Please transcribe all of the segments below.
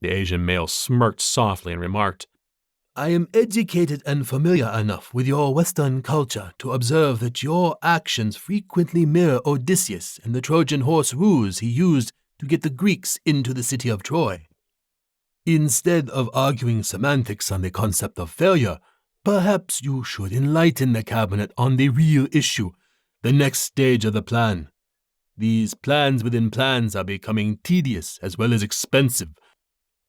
The Asian male smirked softly and remarked, I am educated and familiar enough with your Western culture to observe that your actions frequently mirror Odysseus and the Trojan horse ruse he used to get the Greeks into the city of Troy. Instead of arguing semantics on the concept of failure, perhaps you should enlighten the cabinet on the real issue, the next stage of the plan. These plans within plans are becoming tedious as well as expensive.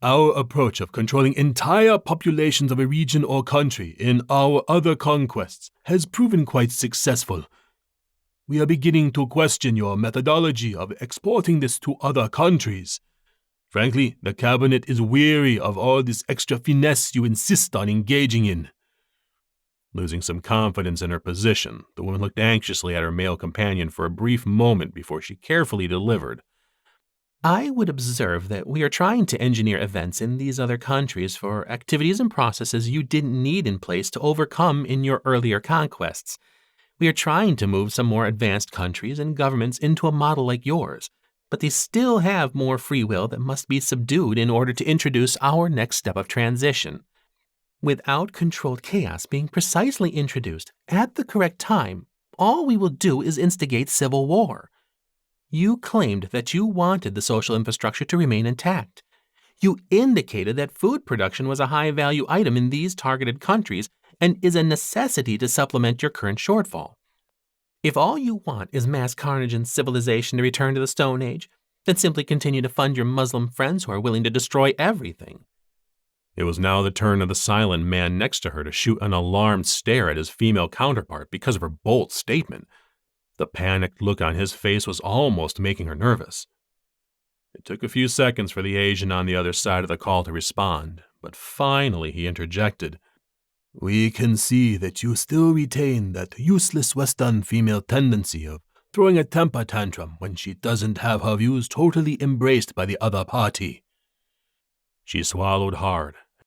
Our approach of controlling entire populations of a region or country in our other conquests has proven quite successful. We are beginning to question your methodology of exporting this to other countries. Frankly, the cabinet is weary of all this extra finesse you insist on engaging in. Losing some confidence in her position, the woman looked anxiously at her male companion for a brief moment before she carefully delivered. I would observe that we are trying to engineer events in these other countries for activities and processes you didn't need in place to overcome in your earlier conquests. We are trying to move some more advanced countries and governments into a model like yours, but they still have more free will that must be subdued in order to introduce our next step of transition. Without controlled chaos being precisely introduced at the correct time, all we will do is instigate civil war. You claimed that you wanted the social infrastructure to remain intact. You indicated that food production was a high-value item in these targeted countries and is a necessity to supplement your current shortfall. If all you want is mass carnage and civilization to return to the Stone Age, then simply continue to fund your Muslim friends who are willing to destroy everything. It was now the turn of the silent man next to her to shoot an alarmed stare at his female counterpart because of her bold statement. The panicked look on his face was almost making her nervous. It took a few seconds for the Asian on the other side of the call to respond, but finally he interjected. We can see that you still retain that useless Western female tendency of throwing a temper tantrum when she doesn't have her views totally embraced by the other party. She swallowed hard